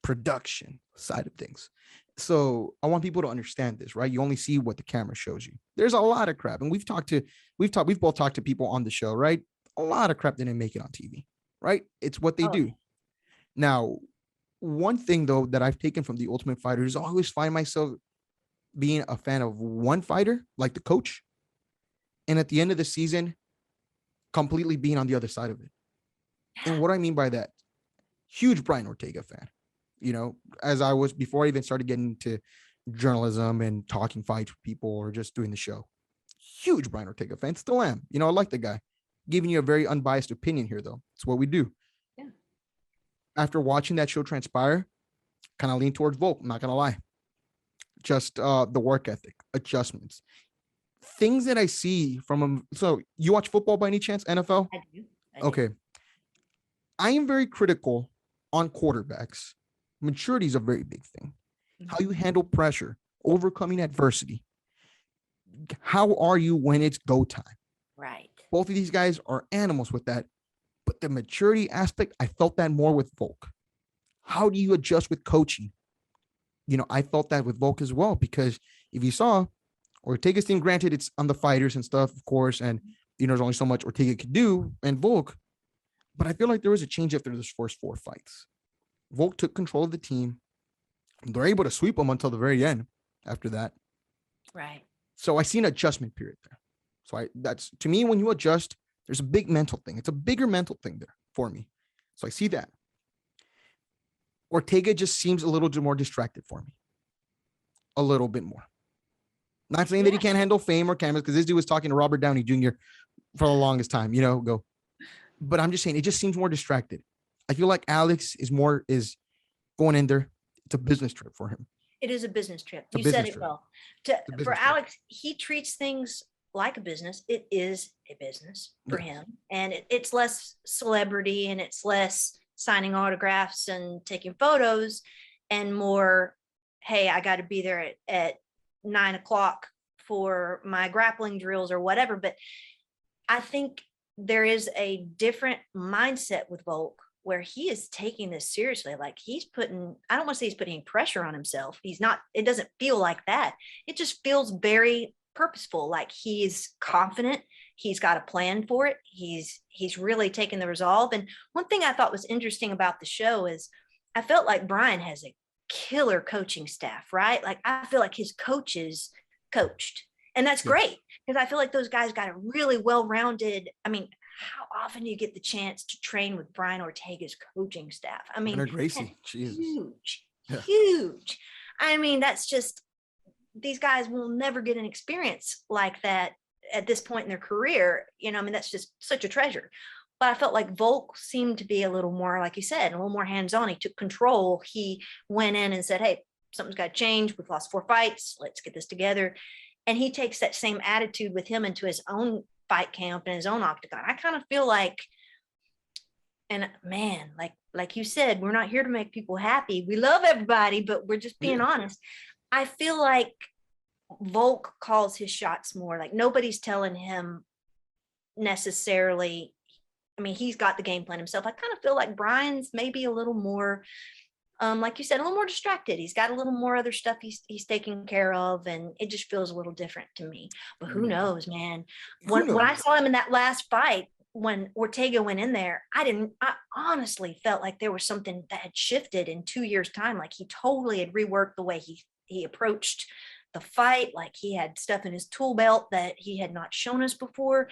production side of things. So I want people to understand this, right? You only see what the camera shows you. There's a lot of crap. And we've both talked to people on the show, right? A lot of crap didn't make it on TV, right? It's what they do. Now, one thing though that I've taken from The Ultimate Fighter is I always find myself being a fan of one fighter, like the coach, and at the end of the season, completely being on the other side of it. And what I mean by that, huge Brian Ortega fan, as I was before I even started getting into journalism and talking fights with people or just doing the show. Huge Brian Ortega fan, still am. I like the guy. Giving you a very unbiased opinion here, though. It's what we do. Yeah. After watching that show transpire, kind of lean towards Volk, I'm not going to lie. Just the work ethic, adjustments, things that I see from him. So you watch football by any chance, NFL? I do. Okay. I am very critical on quarterbacks. Maturity is a very big thing. Mm-hmm. How you handle pressure, overcoming adversity. How are you when it's go time? Right. Both of these guys are animals with that. But the maturity aspect, I felt that more with Volk. How do you adjust with coaching? I felt that with Volk as well, because if you saw Ortega's team, granted it's on the fighters and stuff, of course, and there's only so much Ortega could do, and Volk, but I feel like there was a change after those first 4 fights. Volk took control of the team. They're able to sweep them until the very end after that. Right. So I see an adjustment period there. So that's, to me, when you adjust, there's a big mental thing. It's a bigger mental thing there for me. So I see that. Ortega just seems a little bit more distracted for me. A little bit more. Not saying that he can't handle fame or cameras, because this dude was talking to Robert Downey Jr. for the longest time, But I'm just saying, it just seems more distracted. I feel like Alex is going in there. It's a business trip for him. It is a business trip. You said it well. For Alex, he treats things like a business. It is a business for him. And it's less celebrity and it's less signing autographs and taking photos and more, hey, I got to be there at 9:00 for my grappling drills or whatever. But I think there is a different mindset with Volk where he is taking this seriously. Like I don't want to say he's putting pressure on himself. He's not, it doesn't feel like that. It just feels very purposeful. Like he's confident. He's got a plan for it. He's really taken the resolve. And one thing I thought was interesting about the show is I felt like Brian has a killer coaching staff, right? Like I feel like his coaches coached. And that's great, because I feel like those guys got a really well-rounded. I mean, how often do you get the chance to train with Brian Ortega's coaching staff? I mean, huge. I mean, that's just, these guys will never get an experience like that at this point in their career. That's just such a treasure. But I felt like Volk seemed to be a little more, like you said, a little more hands-on. He took control. He went in and said, hey, something's got to change. We've lost 4 fights. Let's get this together. and he takes that same attitude with him into his own fight camp and his own octagon. I kind of feel like, and man, like you said, we're not here to make people happy. We love everybody, but we're just being honest. I feel like Volk calls his shots more. Like nobody's telling him necessarily. I mean, he's got the game plan himself. I kind of feel like Brian's maybe a little more, like you said, a little more distracted. He's got a little more other stuff he's taking care of, and it just feels a little different to me. But who knows, man? When I saw him in that last fight, when Ortega went in there, I honestly felt like there was something that had shifted in 2 years' time. Like he totally had reworked the way he approached the fight. Like he had stuff in his tool belt that he had not shown us before.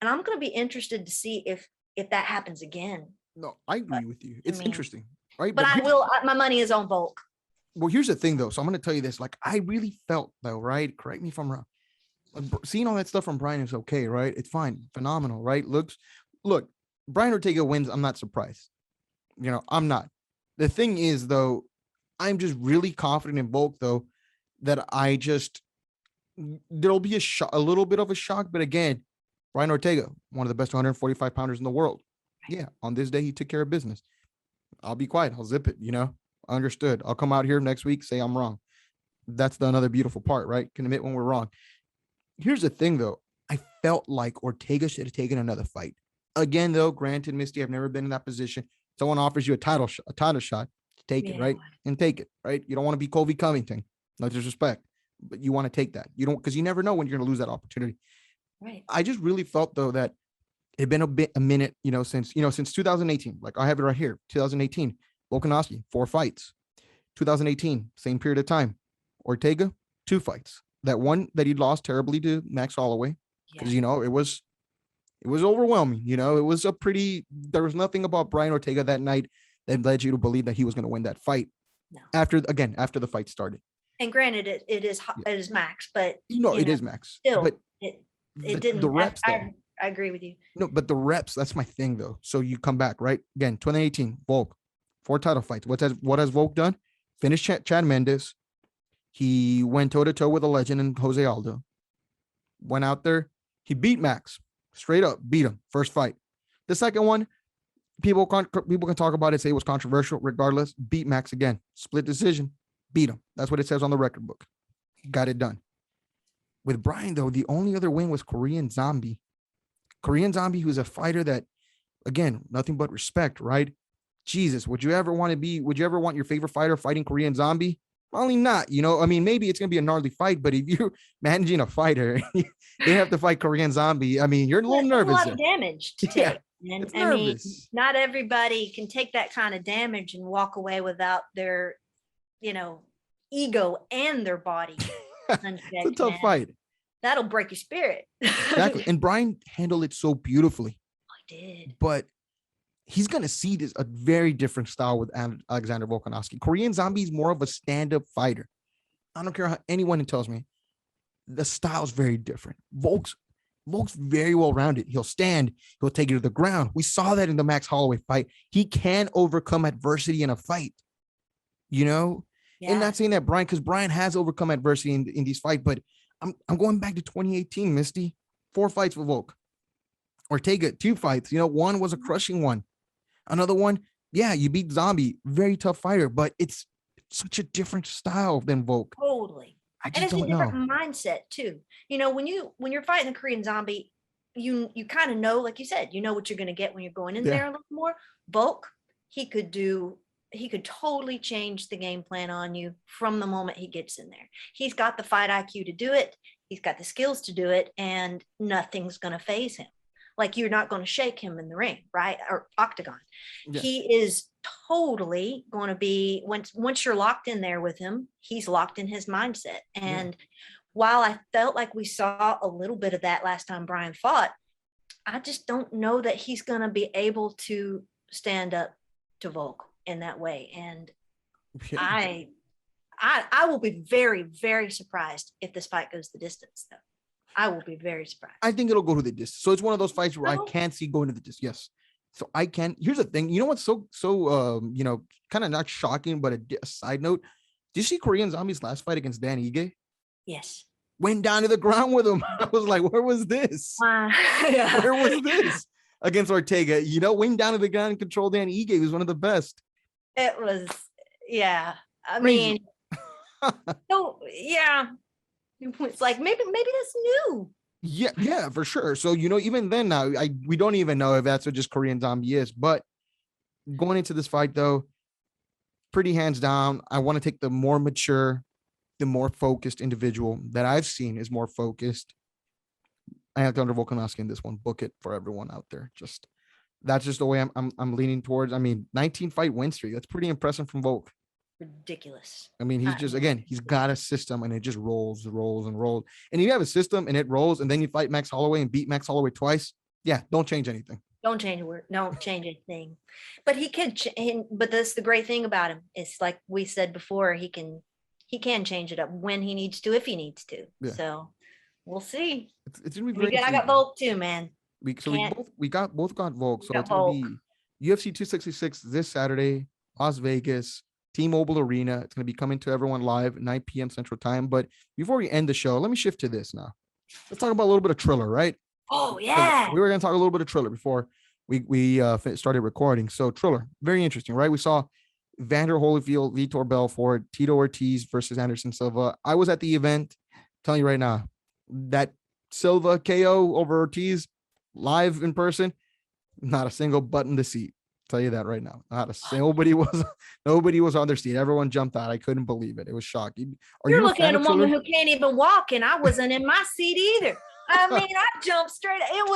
And I'm going to be interested to see if that happens again. No, I agree with you. It's interesting, right? But my money is on Volk. Well, here's the thing though. So I'm going to tell you this, like I really felt though, right? Correct me if I'm wrong. Seeing all that stuff from Brian is okay, right? It's fine. Phenomenal, right? Look, Brian Ortega wins. I'm not surprised. I'm not. The thing is though, I'm just really confident in Volk though, that there'll be a little bit of a shock. But again, Brian Ortega, one of the best 145 pounders in the world. Yeah. On this day, he took care of business. I'll be quiet. I'll zip it. Understood. I'll come out here next week, say I'm wrong. That's another beautiful part, right? Can admit when we're wrong. Here's the thing though. I felt like Ortega should have taken another fight. Again, though, granted, Misty, I've never been in that position. Someone offers you a title shot, take it, right? And take it, right? You don't want to be Colby Covington. No disrespect, but you want to take that. You don't, because you never know when you're going to lose that opportunity. Right. I just really felt though that it'd been a minute, since 2018. Like I have it right here, 2018. Volkanovski, 4 fights. 2018, same period of time. Ortega, 2 fights. That one that he lost terribly to Max Holloway, because it was overwhelming. It was there was nothing about Brian Ortega that night that led you to believe that he was going to win that fight. No. After the fight started. And granted, it is Max, but it is Max. Still, but it didn't. The reps. I agree with you. No, but the reps. That's my thing, though. So you come back, right? Again, 2018, Volk, 4 title fights. What has Volk done? Finished Chad Mendes. He went toe-to-toe with a legend in Jose Aldo. Went out there. He beat Max. Straight up. Beat him. First fight. The second one, people can talk about it, say it was controversial. Regardless, beat Max again. Split decision. Beat him. That's what it says on the record book. Got it done. With Brian, though, the only other win was Korean Zombie. Korean Zombie, who's a fighter that, again, nothing but respect, right? Jesus, would you ever want your favorite fighter fighting Korean Zombie? Probably not. Maybe it's going to be a gnarly fight, but if you're managing a fighter, they have to fight Korean Zombie. You're a little nervous. A lot of damage to take. And not everybody can take that kind of damage and walk away without their, ego and their body. It's a tough fight. That'll break your spirit. Exactly. And Brian handled it so beautifully. I did. But he's going to see a very different style with Alexander Volkanovski. Korean Zombie is more of a stand-up fighter. I don't care how anyone tells me. The style's very different. Volk's very well-rounded. He'll stand. He'll take it to the ground. We saw that in the Max Holloway fight. He can overcome adversity in a fight. Yeah. And not saying that because Brian has overcome adversity in these fights, but I'm going back to 2018, Misty. 4 fights for Volk. Ortega, 2 fights. One was a crushing one. Another one, you beat Zombie. Very tough fighter, but it's such a different style than Volk. Totally. And it's a different mindset too. When you're fighting the Korean Zombie, you kind of know, like you said, what you're going to get when you're going in there a little more. Volk, he could totally change the game plan on you from the moment he gets in there. He's got the fight IQ to do it. He's got the skills to do it, and nothing's going to faze him. Like you're not going to shake him in the ring, right? Or octagon. Yeah. He is totally going to be, once you're locked in there with him, he's locked in his mindset. And while I felt like we saw a little bit of that last time Brian fought, I just don't know that he's going to be able to stand up to Volk in that way. And I will be very, very surprised if this fight goes the distance, though. I will be very surprised. I think it'll go to the distance. So it's one of those fights where I can't see going to the distance. Yes. So I can. Here's the thing. What's so kind of not shocking, but a side note. Did you see Korean Zombie's last fight against Dan Ige? Yes. went down to the ground with him. I was like, where was this? Yeah. Where was this against Ortega? Went down to the ground and controlled Dan Ige. He was one of the best. It was, yeah. I Crazy. mean, no, yeah. It's like maybe that's new. Yeah, for sure. So, even then now, we don't even know if that's what just Korean Zombie is. But going into this fight, though, pretty hands down, I want to take the more mature, the more focused individual that I've seen is more focused. I have to under Volkanovski in this one. Book it for everyone out there. That's just the way I'm leaning towards. I mean, 19 fight win streak. That's pretty impressive from Volk. Ridiculous. I mean, he's got a system and it just rolls. And you have a system and it rolls, and then you fight Max Holloway and beat Max Holloway twice. Yeah, don't change anything. Don't change a word. Don't change anything. But he can. But that's the great thing about him. It's like we said before. He can change it up when he needs to, if he needs to. Yeah. So we'll see. It's gonna be very. I got Volk too, man. We both got Volk. So it's gonna be UFC 266 this Saturday, Las Vegas, T-Mobile Arena. It's gonna be coming to everyone live 9 p.m. Central Time. But before we end the show, let me shift to this now. Let's talk about a little bit of Triller, right? Oh yeah. We were gonna talk a little bit of Triller before we started recording. So Triller, very interesting, right? We saw Evander Holyfield, Vitor Belfort, Tito Ortiz versus Anderson Silva. I was at the event. I'm telling you right now, that Silva KO over Ortiz live in person, not a single butt in the seat. I'll tell you that right now. Not a single, nobody was on their seat. Everyone jumped out. I couldn't believe it. It was shocking. You're looking at a woman who can't even walk, and I wasn't in my seat either. I mean, I jumped straight. It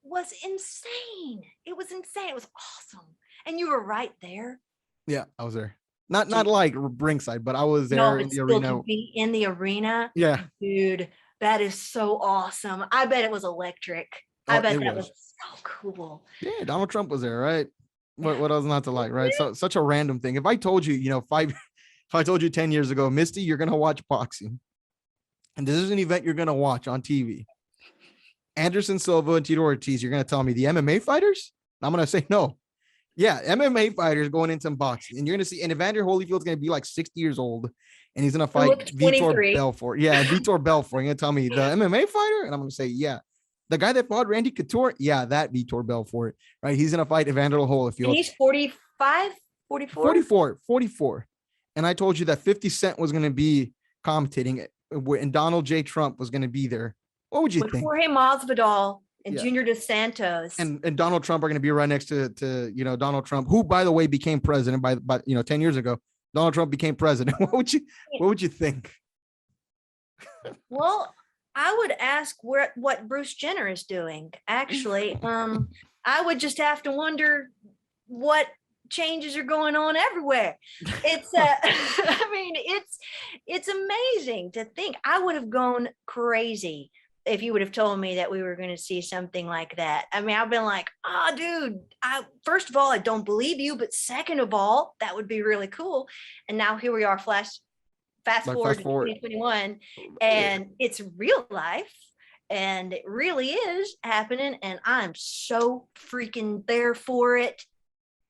was insane. It was insane. It was awesome. And you were right there. Yeah, I was there. Not like ringside, but I was there in the arena. To be in the arena. Yeah. Dude, that is so awesome. I bet it was electric. I bet that was so cool. Yeah, Donald Trump was there, right? What else not to like, right? So such a random thing. If I told you, if I told you 10 years ago, Misty, you're gonna watch boxing, and this is an event you're gonna watch on TV, Anderson Silva and Tito Ortiz, you're gonna tell me the MMA fighters? I'm gonna say no. Yeah, MMA fighters going into boxing, and you're gonna see, and Evander Holyfield's gonna be like 60 years old, and he's gonna fight Vitor Belfort. Yeah, Vitor Belfort. You're gonna tell me the MMA fighter, and I'm gonna say yeah. The guy that fought Randy Couture, yeah, that Vitor Belfort, right? He's going to fight Evander Holyfield. And he's 45, 44? 44. And I told you that 50 Cent was going to be commentating, and Donald J. Trump was going to be there. What would you think? Jorge Masvidal and Junior Dos Santos. And Donald Trump are going to be right next to Donald Trump, who, by the way, became president by 10 years ago. Donald Trump became president. What would you think? Well, I would ask what Bruce Jenner is doing. Actually, I would just have to wonder what changes are going on everywhere. It's I mean, it's amazing to think. I would have gone crazy if you would have told me that we were going to see something like that. I mean, I've been like, oh, dude, first of all, I don't believe you, but second of all, that would be really cool. And now here we are, fast forward to 2021, and it's real life, and it really is happening, and I'm so freaking there for it.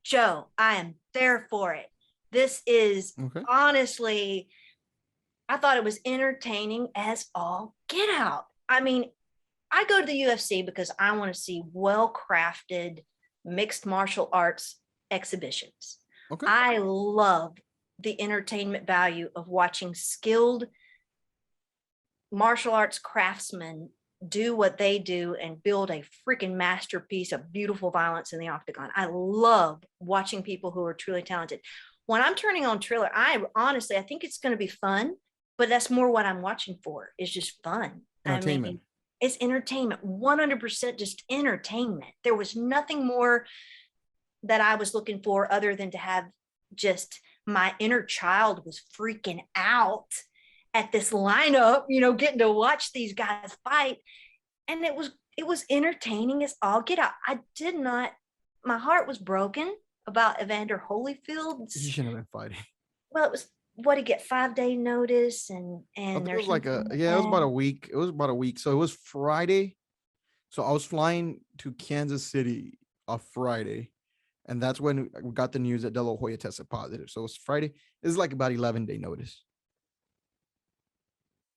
Joe, I am there for it. This is honestly, I thought it was entertaining as all get out. I mean, I go to the UFC because I want to see well-crafted mixed martial arts exhibitions. I love the entertainment value of watching skilled martial arts craftsmen do what they do and build a freaking masterpiece of beautiful violence in the octagon. I love watching people who are truly talented. When I'm turning on Triller, I think it's going to be fun, but that's more what I'm watching for. It's just fun. Entertainment. I mean, it's entertainment, 100% just entertainment. There was nothing more that I was looking for other than to have just my inner child was freaking out at this lineup, getting to watch these guys fight. And it was entertaining as all get out. My heart was broken about Evander Holyfield. He shouldn't have been fighting. Well, it was, what did he get, 5-day notice? And it was it was about a week. It was about a week. So it was Friday. So I was flying to Kansas City on Friday. And that's when we got the news that De La Hoya tested positive. So it was Friday. It was like about 11-day notice.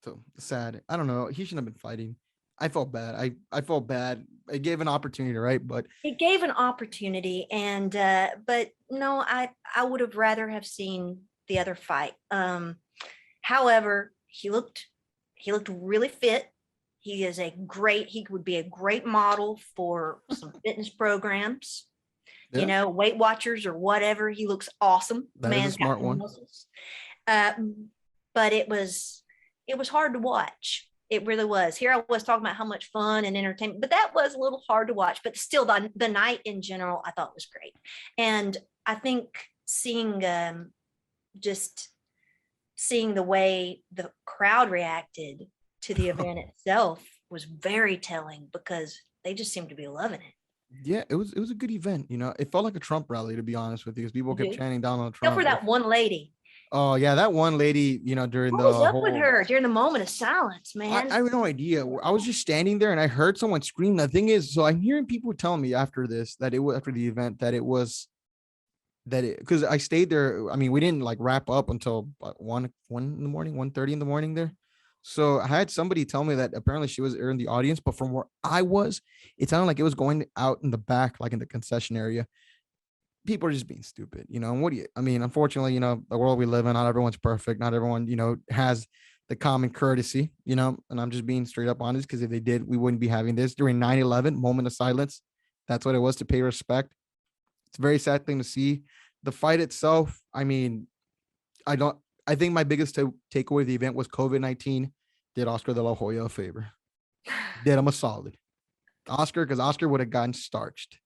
So sad. I don't know. He shouldn't have been fighting. I felt bad. I felt bad. I gave an opportunity, right? But It gave an opportunity, and but no, I would have rather have seen the other fight. However, he looked really fit. He would be a great model for some fitness programs, yeah, Weight Watchers or whatever. He looks awesome. that is a Man's got smart some one. muscles. Uh, but it was hard to watch. It really was. Here I was talking about how much fun and entertainment, but that was a little hard to watch. But still, the night in general, I thought was great. And I think seeing just seeing the way the crowd reacted to the event itself was very telling because they just seemed to be loving it. Yeah, it was a good event. It felt like a Trump rally, to be honest with you, because people kept Mhm. chanting down on Except for Trump. that one lady. Oh yeah, that one lady, during What was the up with whole. her during the moment of silence, man? I have no idea. I was just standing there and I heard someone scream. The thing is, so I'm hearing people telling me after this that it was after the event that it was that it because I stayed there. I mean, we didn't like wrap up until one in the morning, 1:30 in the morning there. So I had somebody tell me that apparently she was in the audience, but from where I was, it sounded like it was going out in the back, like in the concession area. People are just being stupid, and what do you, I mean, unfortunately, the world we live in, not everyone's perfect. Not everyone, has the common courtesy, and I'm just being straight up honest because if they did, we wouldn't be having this during 9/11 moment of silence. That's what it was, to pay respect. It's a very sad thing to see. The fight itself, I mean, I don't, I think my biggest takeaway of the event was COVID-19 did Oscar de la Hoya a favor, did him a solid. Oscar, because Oscar would have gotten starched.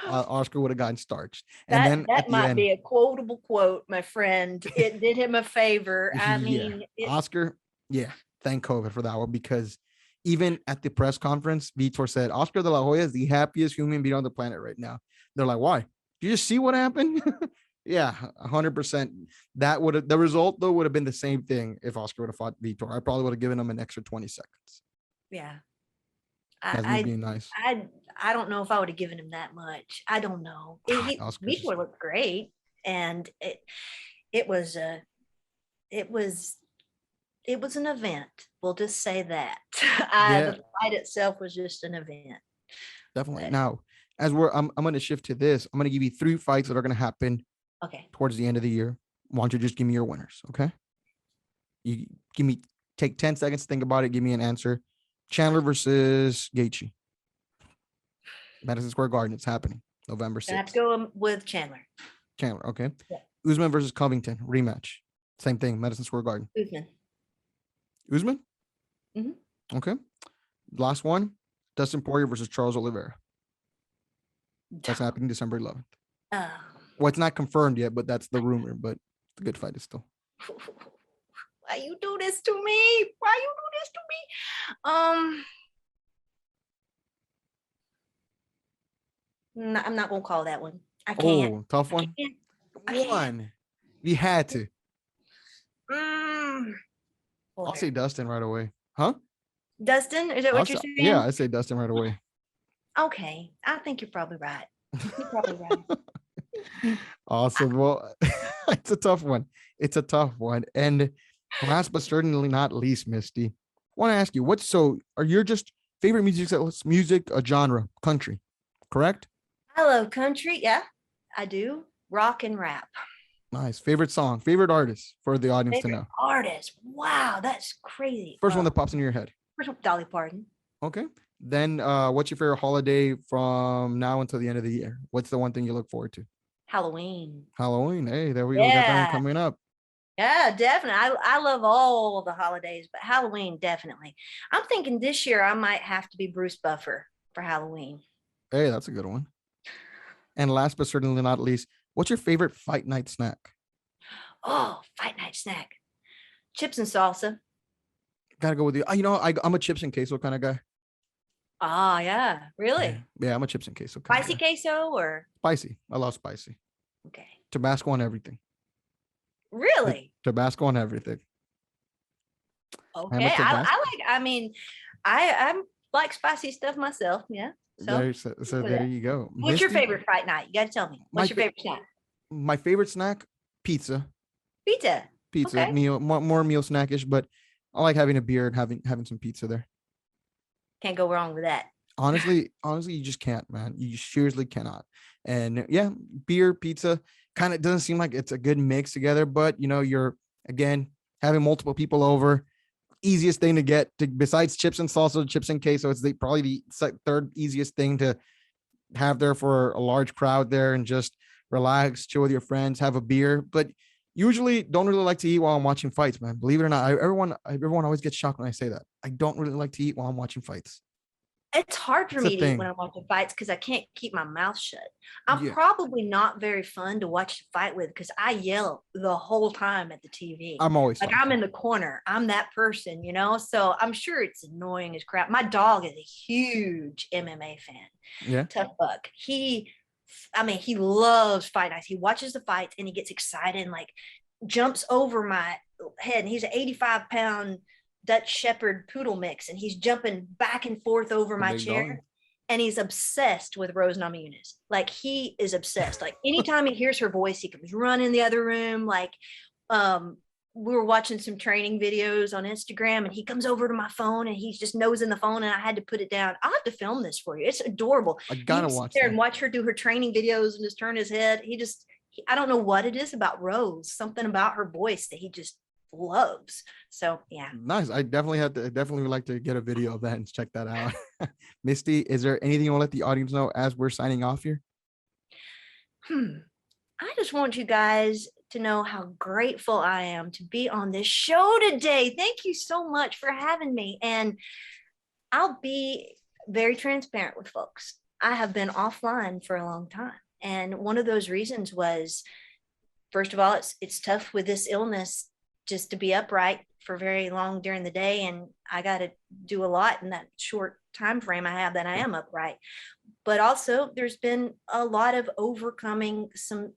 Oscar would have gotten starched. And that then that at the might end, be a quotable quote, my friend. It did him a favor. I yeah, mean, Oscar, yeah, thank COVID for that one because even at the press conference, Vitor said Oscar de la Hoya is the happiest human being on the planet right now. They're like, why? Did you just see what happened? Yeah, 100%. That would have, the result though would have been the same thing if Oscar would have fought Vitor. I probably would have given him an extra 20 seconds. yeah. That's me I being nice. I don't know if I would have given him that much. I don't know. Oscar's just, Vitor looked great, and it was a it was it was an event. We'll just say that. yeah, The fight itself was just an event. definitely. But, Now, as I'm going to shift to this. I'm going to give you 3 fights that are going to happen okay. towards the end of the year. Why don't you just give me your winners? Okay. You give me, take 10 seconds to think about it. Give me an answer. Chandler versus Gaethje. Madison Square Garden. It's happening November I have 6th. to go with Chandler. Chandler. Okay. Yeah. Usman versus Covington rematch. Same thing. Madison Square Garden. Usman. Usman. Mhm. Okay. Last one. Dustin Poirier versus Charles Oliveira. That's happening December 11th. Well, it's not confirmed yet, but that's the rumor. But the good fight is still. Why you do this to me? Why you do this to me? I'm not gonna call that one. I can't. Oh, tough one. I can't. One. You had to. Mm. I'll say Dustin right away. Huh? Dustin, is that what you're saying? Yeah, I say Dustin right away. Okay, I think you're probably right. You're probably right. Awesome. Well, it's a tough one. It's a tough one. And last but certainly not least, Misty, I want to ask you, are your just favorite music a genre, country, correct? I love country. Yeah, I do. Rock and rap. Nice. Favorite song, favorite artist for the audience to know. Artist. Wow, that's crazy. First one that pops into your head. First one, Dolly Parton. Okay. Then what's your favorite holiday from now until the end of the year? What's the one thing you look forward to? Halloween. Halloween. Hey, there we go. We got that one coming up. Yeah, definitely. I love all of the holidays, but Halloween, definitely. I'm thinking this year I might have to be Bruce Buffer for Halloween. Hey, that's a good one. And last but certainly not least, what's your favorite fight night snack? Oh, fight night snack. Chips and salsa. Gotta go with you. I'm a chips and queso kind of guy. Oh, yeah. Really? Yeah, I'm a chips and queso kind Spicy of guy. queso or? Spicy. I love spicy. Okay. Tabasco on everything. Really? Tabasco on everything. Okay. I like spicy stuff myself. Yeah. So there you go. What's your favorite fight night? You got to tell me. What's your favorite snack? My favorite snack, pizza. Pizza. Okay. Meal, more meal snackish, but I like having a beer and having some pizza there. Can't go wrong with that. Honestly, you just can't, man. You seriously cannot. And yeah, beer, pizza kind of doesn't seem like it's a good mix together, but you're again having multiple people over. Easiest thing to get to besides chips and salsa, chips and queso. It's probably the third easiest thing to have there for a large crowd there and just relax, chill with your friends, have a beer. But usually don't really like to eat while I'm watching fights, man. Believe it or not, everyone always gets shocked when I say that. I don't really like to eat while I'm watching fights. It's hard for It's me a to eat thing. when I'm watching fights because I can't keep my mouth shut. I'm Yeah, probably not very fun to watch the fight with because I yell the whole time at the TV. I'm always Like talking. I'm in the corner. I'm that person, So I'm sure it's annoying as crap. My dog is a huge MMA fan. Yeah. Tough buck. He loves fight nights. He watches the fights and he gets excited and like jumps over my head. And he's an 85-pound Dutch Shepherd poodle mix, and he's jumping back and forth over my chair. Dog. And he's obsessed with Rose Namajunas. Like he is obsessed. Like anytime he hears her voice, he comes running in the other room. Like we were watching some training videos on Instagram, and he comes over to my phone and he's just nosing the phone, and I had to put it down. I'll have to film this for you. It's adorable. I gotta sit watch there that. and watch her do her training videos and just turn his head. I don't know what it is about Rose, something about her voice that he just loves. So yeah. Nice. I definitely would like to get a video of that and check that out. Misty, is there anything you want to let the audience know as we're signing off here? I just want you guys to know how grateful I am to be on this show today. Thank you so much for having me. And I'll be very transparent with folks. I have been offline for a long time. And one of those reasons was, first of all, it's tough with this illness just to be upright for very long during the day. And I got to do a lot in that short time frame I have that I am upright. But also there's been a lot of overcoming some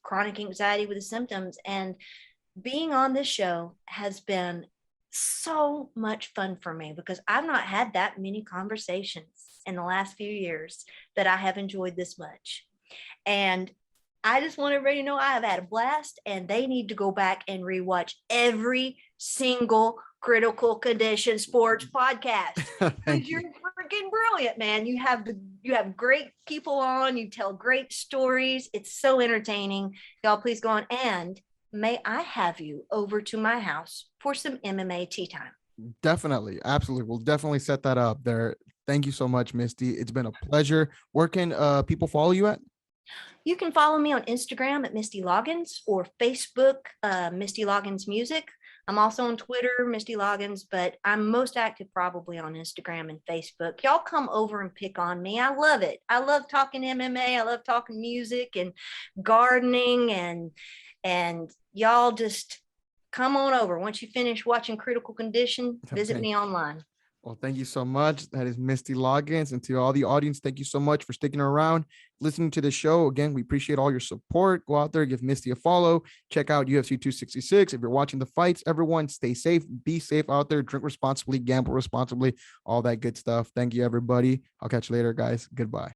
chronic anxiety with the symptoms. And being on this show has been so much fun for me because I've not had that many conversations in the last few years that I have enjoyed this much. And I just want everybody to know I have had a blast, and they need to go back and rewatch every single Critical Condition Sports podcast. You're freaking brilliant, man. You have great people on. You tell great stories. It's so entertaining. Y'all, please go on, and may I have you over to my house for some MMA tea time? Definitely, absolutely. We'll definitely set that up there. Thank you so much, Misty. It's been a pleasure. Where can people follow you at? You can follow me on Instagram at Misty Loggins or Facebook, Misty Loggins Music. I'm also on Twitter, Misty Loggins, but I'm most active probably on Instagram and Facebook. Y'all come over and pick on me. I love it. I love talking MMA. I love talking music and gardening, and y'all just come on over. Once you finish watching Critical Condition, visit me online. Well, thank you so much. That is Misty Loggins. And to all the audience, thank you so much for sticking around, listening to the show. Again, we appreciate all your support. Go out there, give Misty a follow. Check out UFC 266. If you're watching the fights, everyone stay safe, be safe out there, drink responsibly, gamble responsibly, all that good stuff. Thank you, everybody. I'll catch you later, guys. Goodbye.